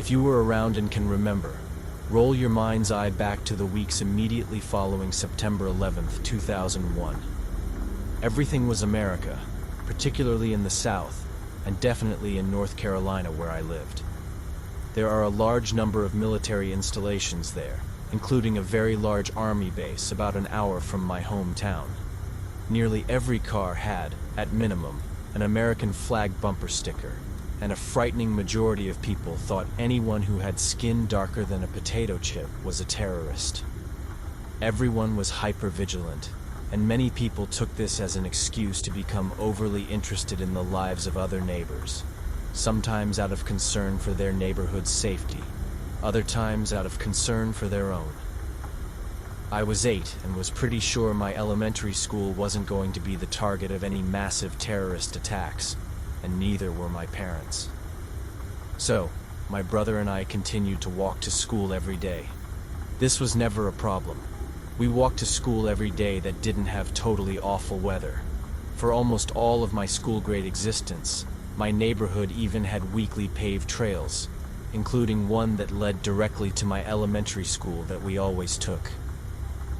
If you were around and can remember, roll your mind's eye back to the weeks immediately following September 11th, 2001. Everything was America, particularly in the South, and definitely in North Carolina where I lived. There are a large number of military installations there, including a very large army base about an hour from my hometown. Nearly every car had, at minimum, an American flag bumper sticker, and a frightening majority of people thought anyone who had skin darker than a potato chip was a terrorist. Everyone was hyper-vigilant, and many people took this as an excuse to become overly interested in the lives of other neighbors, sometimes out of concern for their neighborhood's safety, other times out of concern for their own. I was 8 and was pretty sure my elementary school wasn't going to be the target of any massive terrorist attacks, and neither were my parents. So, my brother and I continued to walk to school every day. This was never a problem. We walked to school every day that didn't have totally awful weather. For almost all of my school-grade existence, my neighborhood even had weekly paved trails, including one that led directly to my elementary school that we always took.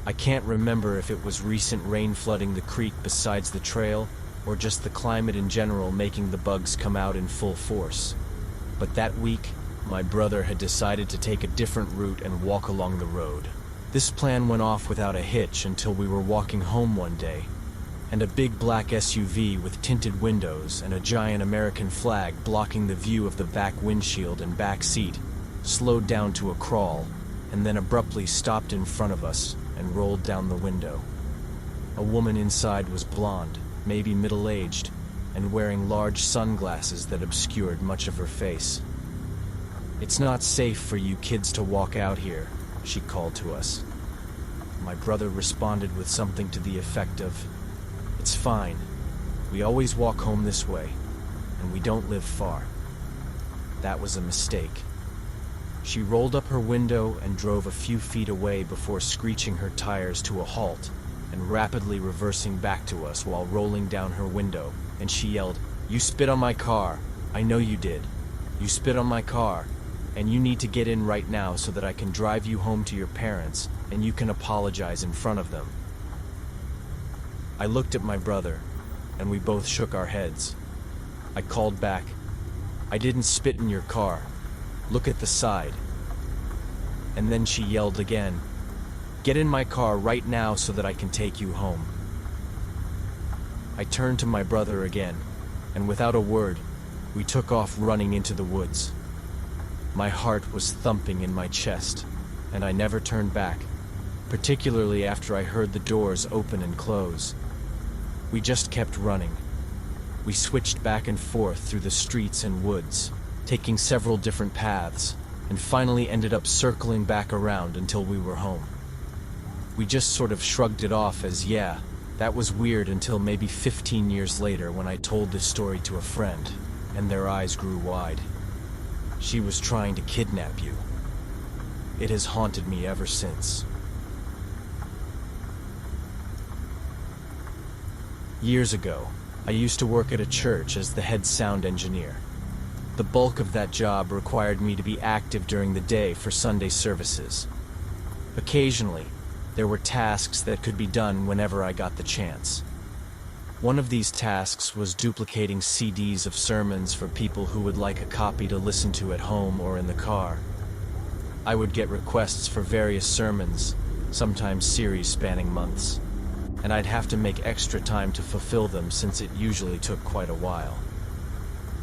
I can't remember if it was recent rain flooding the creek besides the trail, or just the climate in general making the bugs come out in full force. But that week, my brother had decided to take a different route and walk along the road. This plan went off without a hitch until we were walking home one day, and a big black SUV with tinted windows and a giant American flag blocking the view of the back windshield and back seat slowed down to a crawl, and then abruptly stopped in front of us and rolled down the window. A woman inside was blonde, maybe middle-aged, and wearing large sunglasses that obscured much of her face. "It's not safe for you kids to walk out here," she called to us. My brother responded with something to the effect of, "It's fine. We always walk home this way, and we don't live far." That was a mistake. She rolled up her window and drove a few feet away before screeching her tires to a halt and rapidly reversing back to us while rolling down her window, and she yelled, "You spit on my car. I know you did. You spit on my car, and you need to get in right now so that I can drive you home to your parents and you can apologize in front of them." I looked at my brother, and we both shook our heads. I called back, "I didn't spit in your car. Look at the side." And then she yelled again, "Get in my car right now so that I can take you home." I turned to my brother again, and without a word, we took off running into the woods. My heart was thumping in my chest, and I never turned back, particularly after I heard the doors open and close. We just kept running. We switched back and forth through the streets and woods, taking several different paths, and finally ended up circling back around until we were home. We just sort of shrugged it off as, yeah, that was weird, until maybe 15 years later when I told this story to a friend, and their eyes grew wide. She was trying to kidnap you. It has haunted me ever since. Years ago, I used to work at a church as the head sound engineer. The bulk of that job required me to be active during the day for Sunday services. Occasionally, there were tasks that could be done whenever I got the chance. One of these tasks was duplicating CDs of sermons for people who would like a copy to listen to at home or in the car. I would get requests for various sermons, sometimes series spanning months, and I'd have to make extra time to fulfill them since it usually took quite a while.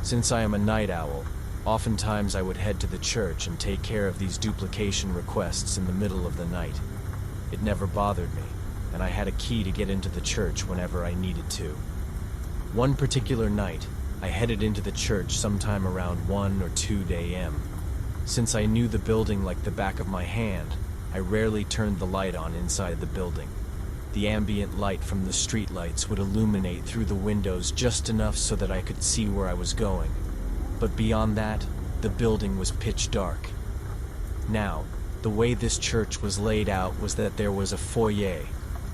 Since I am a night owl, oftentimes I would head to the church and take care of these duplication requests in the middle of the night. It never bothered me, and I had a key to get into the church whenever I needed to. One particular night, I headed into the church sometime around 1 or 2 a.m. Since I knew the building like the back of my hand, I rarely turned the light on inside the building. The ambient light from the streetlights would illuminate through the windows just enough so that I could see where I was going. But beyond that, the building was pitch dark. Now, the way this church was laid out was that there was a foyer,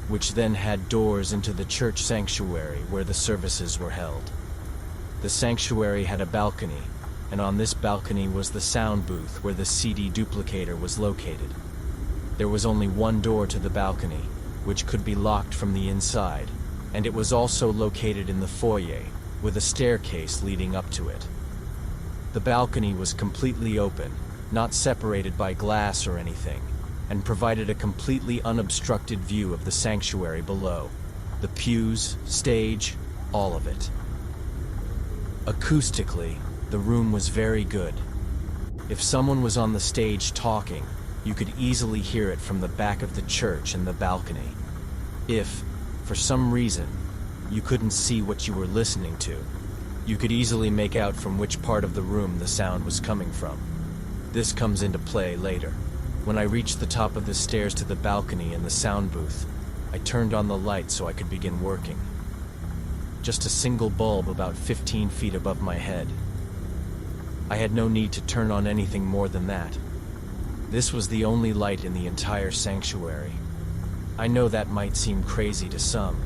which then had doors into the church sanctuary where the services were held. The sanctuary had a balcony, and on this balcony was the sound booth where the CD duplicator was located. There was only one door to the balcony, which could be locked from the inside, and it was also located in the foyer, with a staircase leading up to it. The balcony was completely open, not separated by glass or anything, and provided a completely unobstructed view of the sanctuary below. The pews, stage, all of it. Acoustically, the room was very good. If someone was on the stage talking, you could easily hear it from the back of the church and the balcony. If, for some reason, you couldn't see what you were listening to, you could easily make out from which part of the room the sound was coming from. This comes into play later. When I reached the top of the stairs to the balcony and the sound booth, I turned on the light so I could begin working. Just a single bulb about 15 feet above my head. I had no need to turn on anything more than that. This was the only light in the entire sanctuary. I know that might seem crazy to some,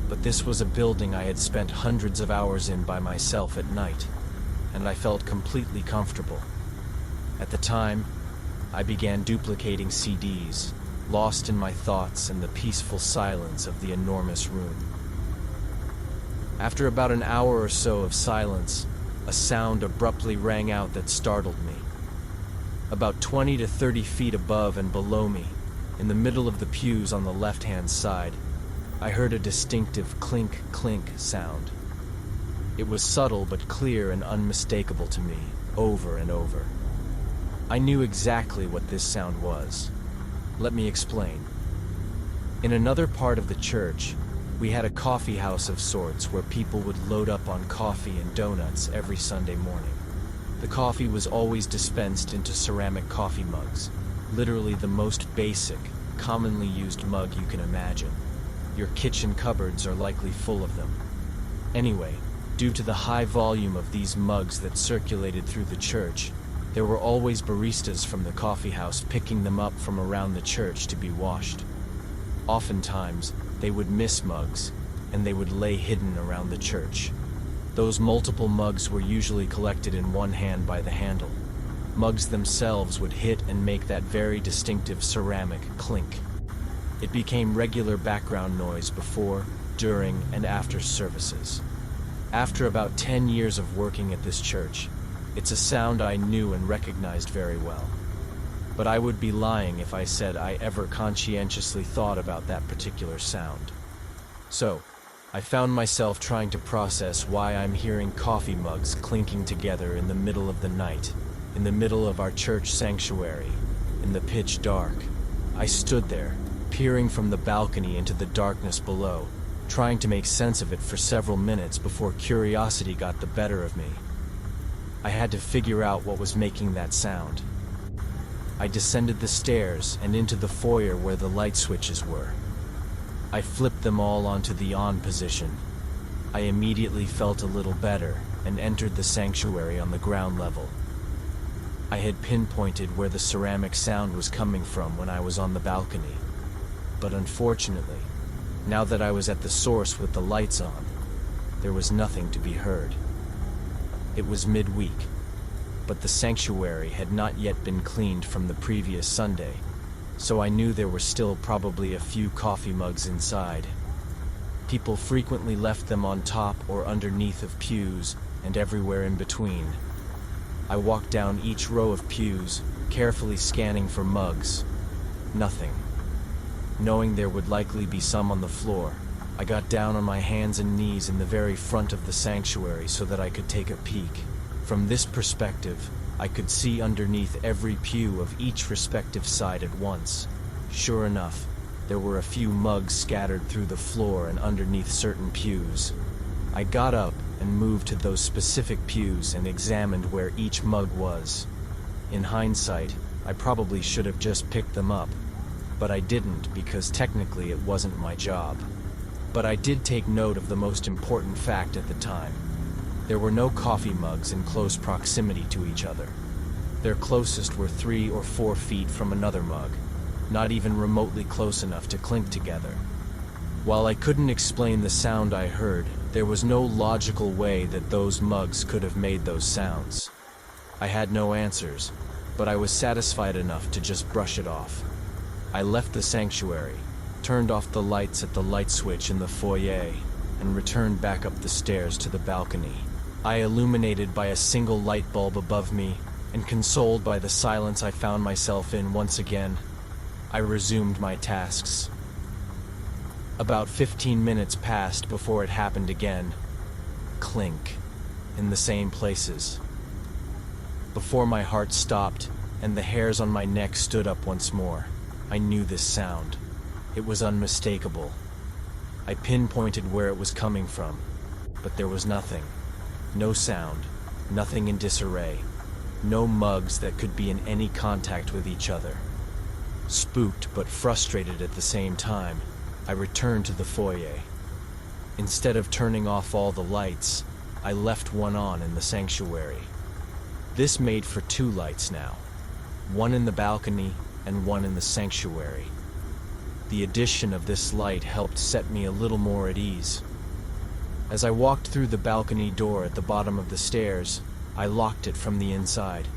but this was a building I had spent hundreds of hours in by myself at night, and I felt completely comfortable. At the time, I began duplicating CDs, lost in my thoughts and the peaceful silence of the enormous room. After about an hour or so of silence, a sound abruptly rang out that startled me. About 20 to 30 feet above and below me, in the middle of the pews on the left-hand side, I heard a distinctive clink-clink sound. It was subtle but clear and unmistakable to me, over and over. I knew exactly what this sound was. Let me explain. In another part of the church, we had a coffee house of sorts where people would load up on coffee and donuts every Sunday morning. The coffee was always dispensed into ceramic coffee mugs, literally the most basic, commonly used mug you can imagine. Your kitchen cupboards are likely full of them. Anyway, due to the high volume of these mugs that circulated through the church, there were always baristas from the coffee house picking them up from around the church to be washed. Oftentimes, they would miss mugs, and they would lay hidden around the church. Those multiple mugs were usually collected in one hand by the handle. Mugs themselves would hit and make that very distinctive ceramic clink. It became regular background noise before, during, and after services. After about 10 years of working at this church, it's a sound I knew and recognized very well. But I would be lying if I said I ever conscientiously thought about that particular sound. So, I found myself trying to process why I'm hearing coffee mugs clinking together in the middle of the night, in the middle of our church sanctuary, in the pitch dark. I stood there, peering from the balcony into the darkness below, trying to make sense of it for several minutes before curiosity got the better of me. I had to figure out what was making that sound. I descended the stairs and into the foyer where the light switches were. I flipped them all onto the on position. I immediately felt a little better and entered the sanctuary on the ground level. I had pinpointed where the ceramic sound was coming from when I was on the balcony. But unfortunately, now that I was at the source with the lights on, there was nothing to be heard. It was midweek, but the sanctuary had not yet been cleaned from the previous Sunday, so I knew there were still probably a few coffee mugs inside. People frequently left them on top or underneath of pews and everywhere in between. I walked down each row of pews, carefully scanning for mugs. Nothing. Knowing there would likely be some on the floor, I got down on my hands and knees in the very front of the sanctuary so that I could take a peek. From this perspective, I could see underneath every pew of each respective side at once. Sure enough, there were a few mugs scattered through the floor and underneath certain pews. I got up and moved to those specific pews and examined where each mug was. In hindsight, I probably should have just picked them up, but I didn't because technically it wasn't my job. But I did take note of the most important fact at the time. There were no coffee mugs in close proximity to each other. Their closest were 3 or 4 feet from another mug, not even remotely close enough to clink together. While I couldn't explain the sound I heard, there was no logical way that those mugs could have made those sounds. I had no answers, but I was satisfied enough to just brush it off. I left the sanctuary, turned off the lights at the light switch in the foyer, and returned back up the stairs to the balcony. I, illuminated by a single light bulb above me, and consoled by the silence I found myself in once again, I resumed my tasks. About 15 minutes passed before it happened again. Clink, in the same places. Before my heart stopped, and the hairs on my neck stood up once more, I knew this sound. It was unmistakable. I pinpointed where it was coming from, but there was nothing. No sound, nothing in disarray, no mugs that could be in any contact with each other. Spooked but frustrated at the same time, I returned to the foyer. Instead of turning off all the lights, I left one on in the sanctuary. This made for 2 lights now, one in the balcony and one in the sanctuary. The addition of this light helped set me a little more at ease. As I walked through the balcony door at the bottom of the stairs, I locked it from the inside.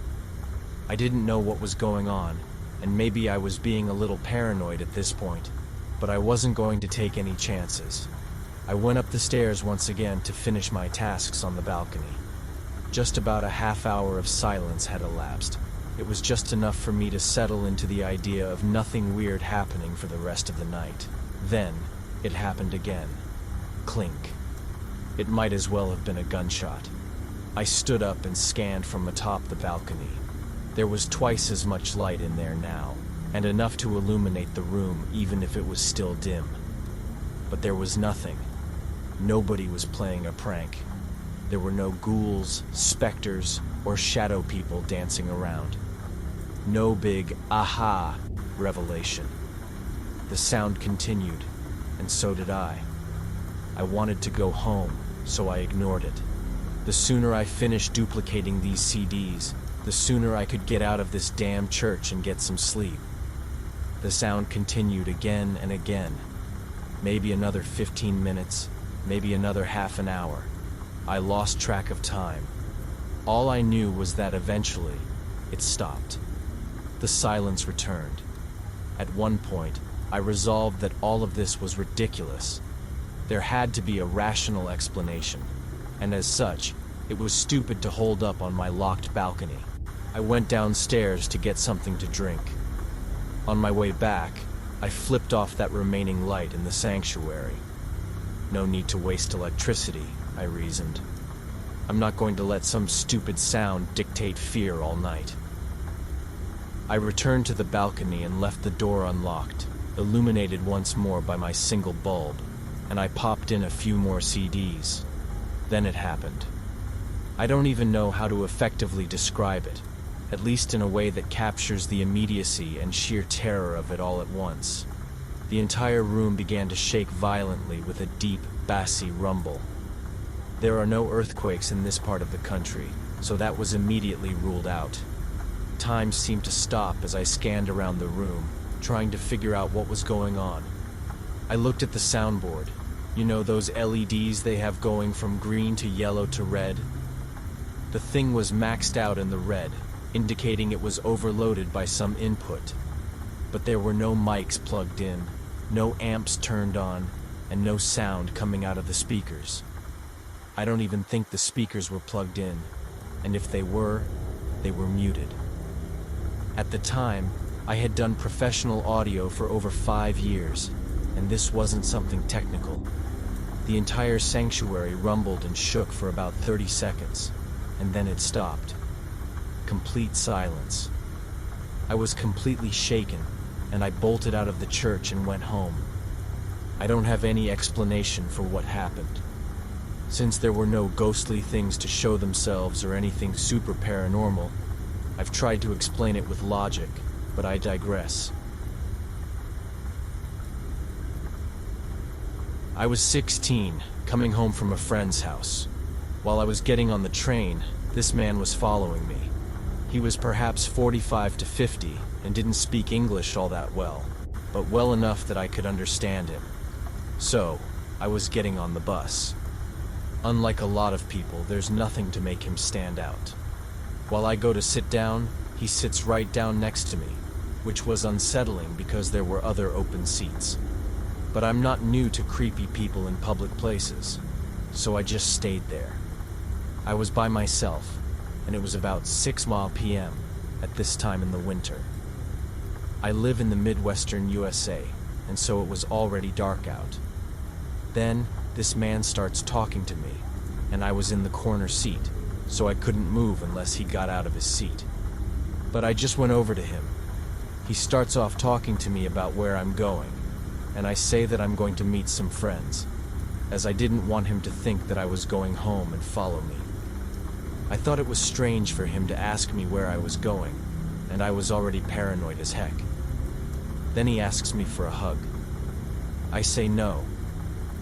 I didn't know what was going on, and maybe I was being a little paranoid at this point, but I wasn't going to take any chances. I went up the stairs once again to finish my tasks on the balcony. Just about a half hour of silence had elapsed. It was just enough for me to settle into the idea of nothing weird happening for the rest of the night. Then, it happened again. Clink. It might as well have been a gunshot. I stood up and scanned from atop the balcony. There was twice as much light in there now, and enough to illuminate the room even if it was still dim. But there was nothing. Nobody was playing a prank. There were no ghouls, specters, or shadow people dancing around. No big aha revelation. The sound continued, and so did I. I wanted to go home, so I ignored it. The sooner I finished duplicating these CDs, the sooner I could get out of this damn church and get some sleep. The sound continued again and again. Maybe another 15 minutes, maybe another half an hour. I lost track of time. All I knew was that eventually, it stopped. The silence returned. At one point, I resolved that all of this was ridiculous. There had to be a rational explanation, and as such, it was stupid to hold up on my locked balcony. I went downstairs to get something to drink. On my way back, I flipped off that remaining light in the sanctuary. No need to waste electricity, I reasoned. I'm not going to let some stupid sound dictate fear all night. I returned to the balcony and left the door unlocked, illuminated once more by my single bulb, and I popped in a few more CDs. Then it happened. I don't even know how to effectively describe it, at least in a way that captures the immediacy and sheer terror of it all at once. The entire room began to shake violently with a deep, bassy rumble. There are no earthquakes in this part of the country, so that was immediately ruled out. Time seemed to stop as I scanned around the room, trying to figure out what was going on. I looked at the soundboard. You know those LEDs they have going from green to yellow to red? The thing was maxed out in the red, indicating it was overloaded by some input. But there were no mics plugged in, no amps turned on, and no sound coming out of the speakers. I don't even think the speakers were plugged in, and if they were muted. At the time, I had done professional audio for over 5 years, and this wasn't something technical. The entire sanctuary rumbled and shook for about 30 seconds, and then it stopped. Complete silence. I was completely shaken, and I bolted out of the church and went home. I don't have any explanation for what happened. Since there were no ghostly things to show themselves or anything super paranormal, I've tried to explain it with logic, but I digress. I was 16, coming home from a friend's house. While I was getting on the train, this man was following me. He was perhaps 45 to 50 and didn't speak English all that well, but well enough that I could understand him. So, I was getting on the bus. Unlike a lot of people, there's nothing to make him stand out. While I go to sit down, he sits right down next to me, which was unsettling because there were other open seats. But I'm not new to creepy people in public places, so I just stayed there. I was by myself, and it was about 6 p.m. at this time in the winter. I live in the Midwestern USA, and so it was already dark out. Then, this man starts talking to me, and I was in the corner seat, so I couldn't move unless he got out of his seat. But I just went over to him. He starts off talking to me about where I'm going, and I say that I'm going to meet some friends, as I didn't want him to think that I was going home and follow me. I thought it was strange for him to ask me where I was going, and I was already paranoid as heck. Then he asks me for a hug. I say no,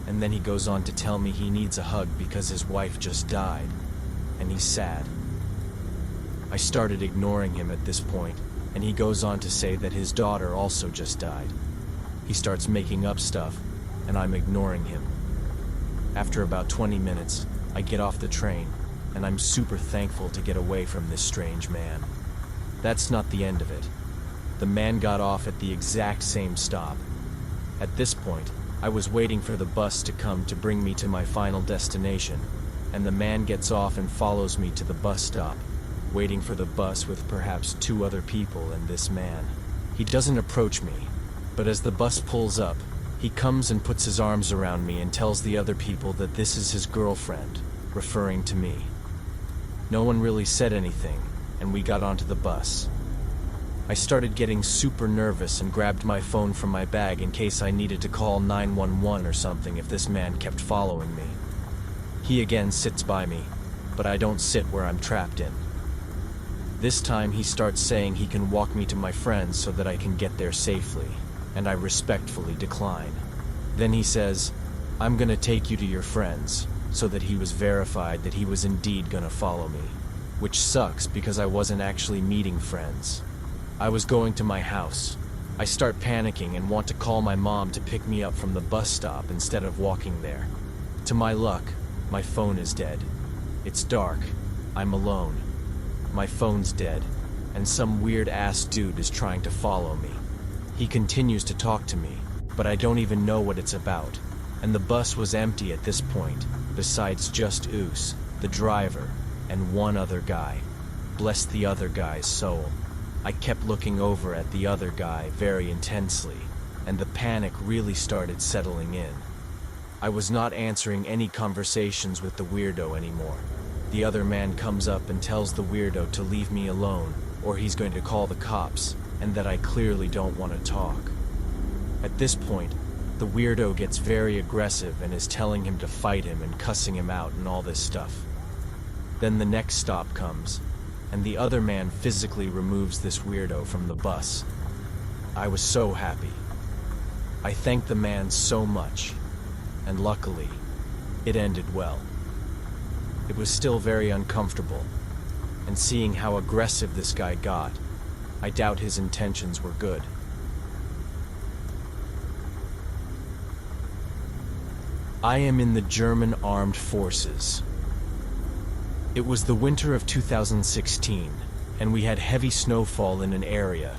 and then he goes on to tell me he needs a hug because his wife just died, and he's sad. I started ignoring him at this point, and he goes on to say that his daughter also just died. He starts making up stuff, and I'm ignoring him. After about 20 minutes, I get off the train, and I'm super thankful to get away from this strange man. That's not the end of it. The man got off at the exact same stop. At this point, I was waiting for the bus to come to bring me to my final destination, and the man gets off and follows me to the bus stop, waiting for the bus with perhaps 2 other people and this man. He doesn't approach me, but as the bus pulls up, he comes and puts his arms around me and tells the other people that this is his girlfriend, referring to me. No one really said anything, and we got onto the bus. I started getting super nervous and grabbed my phone from my bag in case I needed to call 911 or something if this man kept following me. He again sits by me, but I don't sit where I'm trapped in. This time he starts saying he can walk me to my friends so that I can get there safely, and I respectfully decline. Then he says, "I'm gonna take you to your friends," so that he was verified that he was indeed gonna follow me, which sucks because I wasn't actually meeting friends. I was going to my house. I start panicking and want to call my mom to pick me up from the bus stop instead of walking there. To my luck, my phone is dead. It's dark. I'm alone. My phone's dead, and some weird-ass dude is trying to follow me. He continues to talk to me, but I don't even know what it's about, and the bus was empty at this point, besides just Oos, the driver, and one other guy. Bless the other guy's soul. I kept looking over at the other guy very intensely, and the panic really started settling in. I was not answering any conversations with the weirdo anymore. The other man comes up and tells the weirdo to leave me alone, or he's going to call the cops, and that I clearly don't want to talk. At this point, the weirdo gets very aggressive and is telling him to fight him and cussing him out and all this stuff. Then the next stop comes, and the other man physically removes this weirdo from the bus. I was so happy. I thanked the man so much, and luckily, it ended well. It was still very uncomfortable, and seeing how aggressive this guy got, I doubt his intentions were good. I am in the German Armed Forces. It was the winter of 2016, and we had heavy snowfall in an area,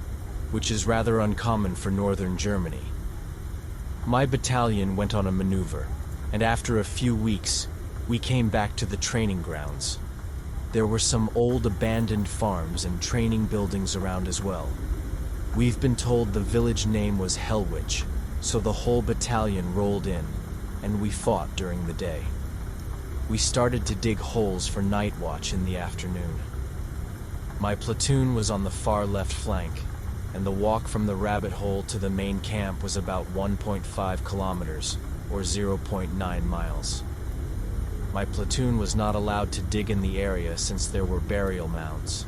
which is rather uncommon for northern Germany. My battalion went on a maneuver, and after a few weeks, we came back to the training grounds. There were some old abandoned farms and training buildings around as well. We've been told the village name was Hellwich, so the whole battalion rolled in, and we fought during the day. We started to dig holes for night watch in the afternoon. My platoon was on the far left flank, and the walk from the rabbit hole to the main camp was about 1.5 kilometers, or 0.9 miles. My platoon was not allowed to dig in the area since there were burial mounds,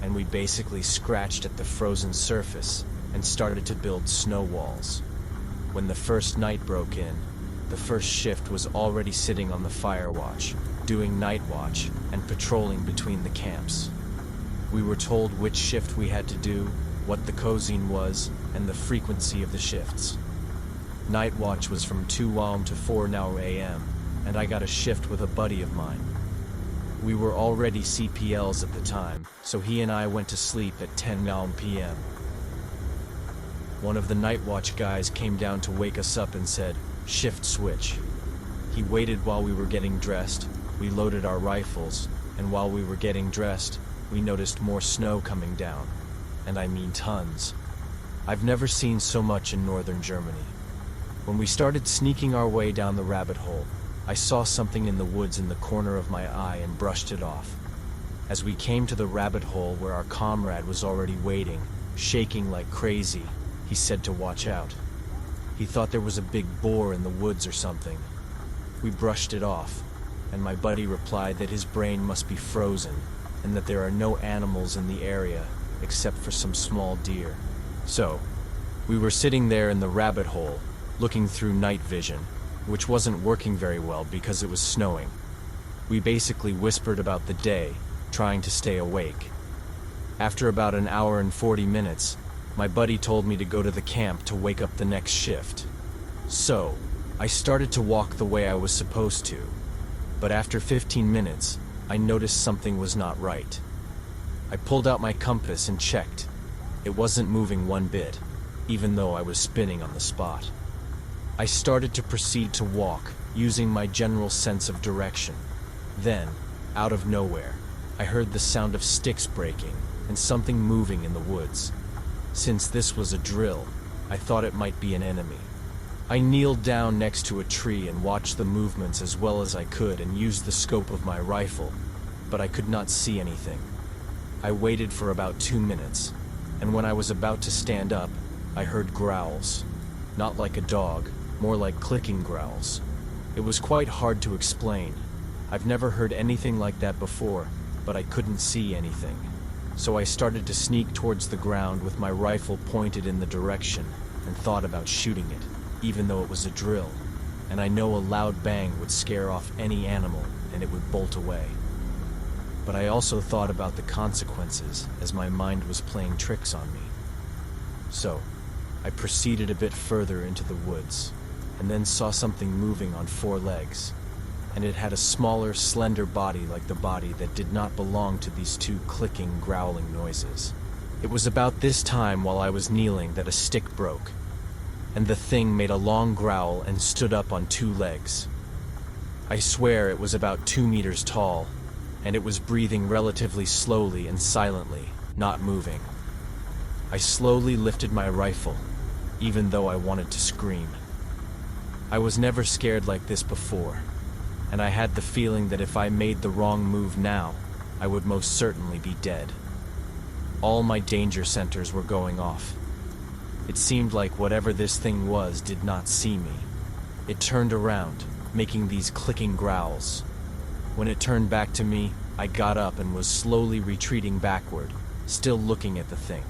and we basically scratched at the frozen surface and started to build snow walls. When the first night broke in, the first shift was already sitting on the fire watch, doing night watch and patrolling between the camps. We were told which shift we had to do, what the cozine was, and the frequency of the shifts. Night watch was from 2 am to 4 am, and I got a shift with a buddy of mine. We were already CPLs at the time, so he and I went to sleep at 10 p.m. One of the night watch guys came down to wake us up and said, "Shift switch." He waited while we were getting dressed, we loaded our rifles, and while we were getting dressed, we noticed more snow coming down. And I mean tons. I've never seen so much in northern Germany. When we started sneaking our way down the rabbit hole, I saw something in the woods in the corner of my eye and brushed it off. As we came to the rabbit hole where our comrade was already waiting, shaking like crazy, he said to watch out. He thought there was a big boar in the woods or something. We brushed it off, and my buddy replied that his brain must be frozen and that there are no animals in the area except for some small deer. So, we were sitting there in the rabbit hole, looking through night vision, which wasn't working very well because it was snowing. We basically whispered about the day, trying to stay awake. After about an hour and 40 minutes, my buddy told me to go to the camp to wake up the next shift. So, I started to walk the way I was supposed to, but after 15 minutes, I noticed something was not right. I pulled out my compass and checked. It wasn't moving one bit, even though I was spinning on the spot. I started to proceed to walk, using my general sense of direction. Then, out of nowhere, I heard the sound of sticks breaking and something moving in the woods. Since this was a drill, I thought it might be an enemy. I kneeled down next to a tree and watched the movements as well as I could and used the scope of my rifle, but I could not see anything. I waited for about 2 minutes, and when I was about to stand up, I heard growls. Not like a dog, more like clicking growls. It was quite hard to explain. I've never heard anything like that before, but I couldn't see anything. So I started to sneak towards the ground with my rifle pointed in the direction and thought about shooting it, even though it was a drill. And I know a loud bang would scare off any animal and it would bolt away. But I also thought about the consequences as my mind was playing tricks on me. So, I proceeded a bit further into the woods, and then saw something moving on 4 legs, and it had a smaller, slender body like the body that did not belong to these 2 clicking, growling noises. It was about this time while I was kneeling that a stick broke, and the thing made a long growl and stood up on 2 legs. I swear it was about 2 meters tall, and it was breathing relatively slowly and silently, not moving. I slowly lifted my rifle, even though I wanted to scream. I was never scared like this before, and I had the feeling that if I made the wrong move now, I would most certainly be dead. All my danger centers were going off. It seemed like whatever this thing was did not see me. It turned around, making these clicking growls. When it turned back to me, I got up and was slowly retreating backward, still looking at the thing.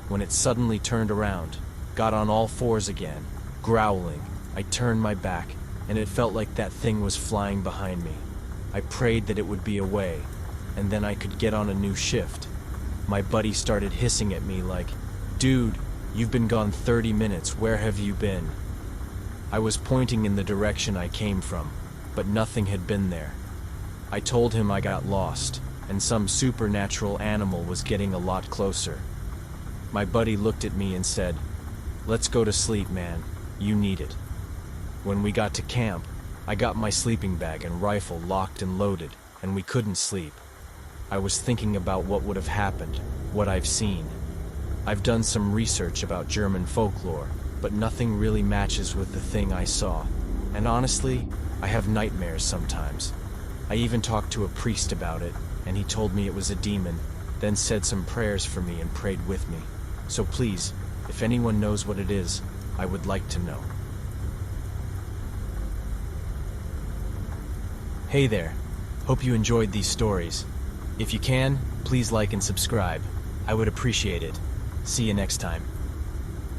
When it suddenly turned around, got on all 4s again, growling, I turned my back, and it felt like that thing was flying behind me. I prayed that it would be away, and then I could get on a new shift. My buddy started hissing at me like, "Dude, you've been gone 30 minutes, where have you been?" I was pointing in the direction I came from, but nothing had been there. I told him I got lost, and some supernatural animal was getting a lot closer. My buddy looked at me and said, "Let's go to sleep, man. You need it." When we got to camp, I got my sleeping bag and rifle locked and loaded, and we couldn't sleep. I was thinking about what would have happened, what I've seen. I've done some research about German folklore, but nothing really matches with the thing I saw. And honestly, I have nightmares sometimes. I even talked to a priest about it, and he told me it was a demon, then said some prayers for me and prayed with me. So please, if anyone knows what it is, I would like to know. Hey there. Hope you enjoyed these stories. If you can, please like and subscribe. I would appreciate it. See you next time.